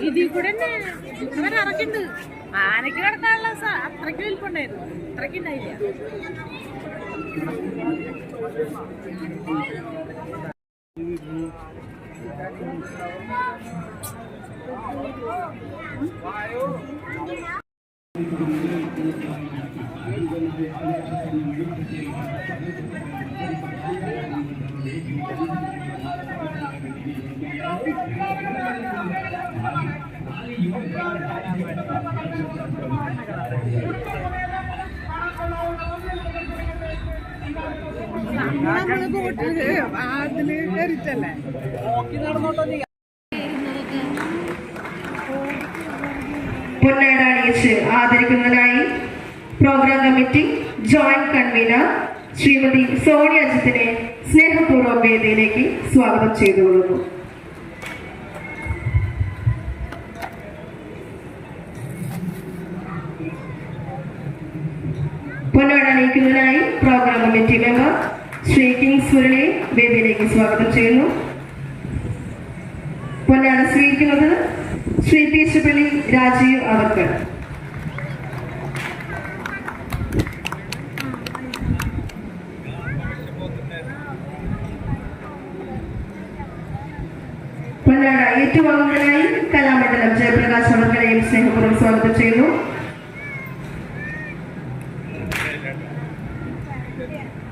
ഇതിൽ കൂടെ തന്നെ ഇങ്ങനെ ഇറക്കുന്നുണ്ട്. ആനയ്ക്ക് കിടക്കാനുള്ള അത്രയ്ക്ക് വലിപ്പുണ്ടായിരുന്നു, അത്രയ്ക്ക് ഉണ്ടായില്ല. നമ്മള് ബോട്ടില് അതില് കയറിട്ടല്ലേ പൊന്നാടണിയിച്ച് ആദരിക്കുന്നതിനായി programme committee joint convener Shrimati Sonia അജിത്തിനെ സ്നേഹപൂർവ്വം വേദിയിലേക്ക് സ്വാഗതം ചെയ്തുകൊള്ളുന്നു. പൊന്നാടണിയിക്കുന്നതിനായി programme committee member Shri Kings മുരളിയെ വേദിയിലേക്ക് സ്വാഗതം ചെയ്യുന്നു. പൊന്നാട സ്വീകരിക്കുന്നത് ശ്രീ തീശപ്പള്ളി രാജീവ് അവർക്കർ. പൊന്നാട ഏറ്റുവാങ്ങുന്നതിനായി കലാമണ്ഡലം ജയപ്രകാശ് അവർക്കരെയും സ്നേഹപൂർവ്വം സ്വാഗതം ചെയ്യുന്നു.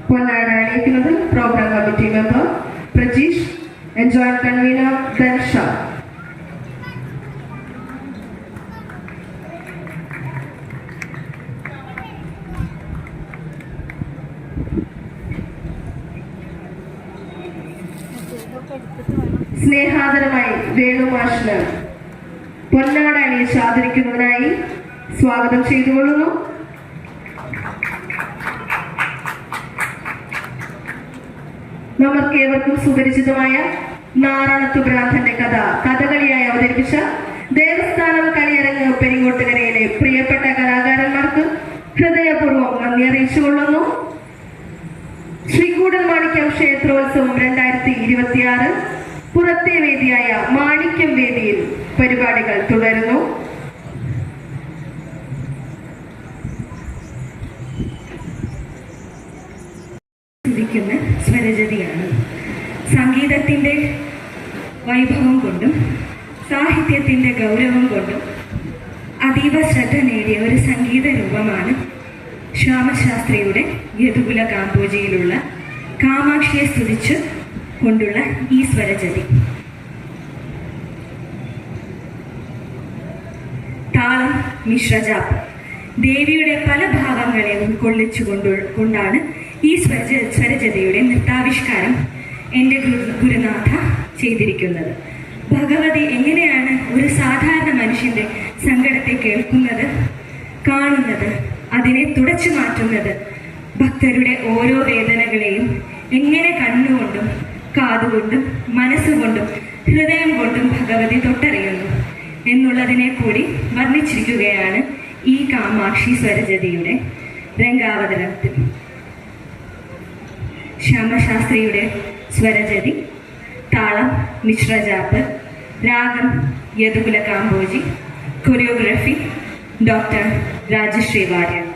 പൊന്നാട അണിയിക്കുന്നത് programme committee member Prajeesh, joint convener Dhansha. സ്നേഹാദരമായി വേണുമാഷിന് പൊന്നാട അണിയിച്ച് ആദരിക്കുന്നതിനായി സ്വാഗതം ചെയ്തുകൊള്ളുന്നു. നമുക്കേവർക്കും സുപരിചിതമായ നാറാണത്തു ഭ്രാന്തന്റെ കഥ കഥകളിയായി അവതരിപ്പിച്ച ദേവസ്ഥാനം കളിയരങ്ങ് പെരിങ്ങോട്ടുകരയിലെ പ്രിയപ്പെട്ട കലാകാരന്മാർക്ക് ഹൃദയപൂർവ്വം നന്ദി അറിയിച്ചുകൊള്ളുന്നു. ശ്രീകൂടൽ മാണിക്യം ക്ഷേത്രോത്സവം 2026 പുറത്തെ വേദിയായ മാണിക്യം വേദിയിൽ പരിപാടികൾ തുടരുന്നു. സ്വരജതിയാണ്. സംഗീതത്തിന്റെ വൈഭവം കൊണ്ടും സാഹിത്യത്തിന്റെ ഗൗരവം കൊണ്ടും അതീവ ശ്രദ്ധ നേടിയ ഒരു സംഗീത രൂപമാണ് ശ്യാമശാസ്ത്രിയുടെ യദുകുല കാമ്പോജിയിലുള്ള കാമാക്ഷിയെ സ്തുതിച്ച് കൊണ്ടുള്ള ഈ സ്വരജതി. താളം മിശ്രജാപ്പ് ദേവിയുടെ പല ഭാവങ്ങളെ ഉൾക്കൊള്ളിച്ചുകൊണ്ടാണ് ഈ സ്വരജതിയുടെ നൃത്താവിഷ്കാരം എൻ്റെ ഗുരുനാഥ ചെയ്തിരിക്കുന്നത്. ഭഗവതി എങ്ങനെയാണ് ഒരു സാധാരണ മനുഷ്യന്റെ സങ്കടത്തെ കേൾക്കുന്നത്, കാണുന്നത്, അതിനെ തുടച്ചു മാറ്റുന്നത്, ഭക്തരുടെ ഓരോ വേദനകളെയും എങ്ങനെ കണ്ണുകൊണ്ടും കാതുകൊണ്ടും മനസ്സുകൊണ്ടും ഹൃദയം കൊണ്ടും ഭഗവതി തൊട്ടറിയുന്നു എന്നുള്ളതിനെ കൂടി വർണ്ണിച്ചിരിക്കുകയാണ് ഈ കാമാക്ഷി സ്വരജതിയുടെ രംഗാവതരണത്തിൽ. ശ്യാമശാസ്ത്രിയുടെ സ്വരജതി, താളം മിശ്രജാപ്പ്, രാഗം യദുകുല കാമ്പോജി, കൊറിയോഗ്രാഫി ഡോക്ടർ രാജശ്രീ വാര്യർ.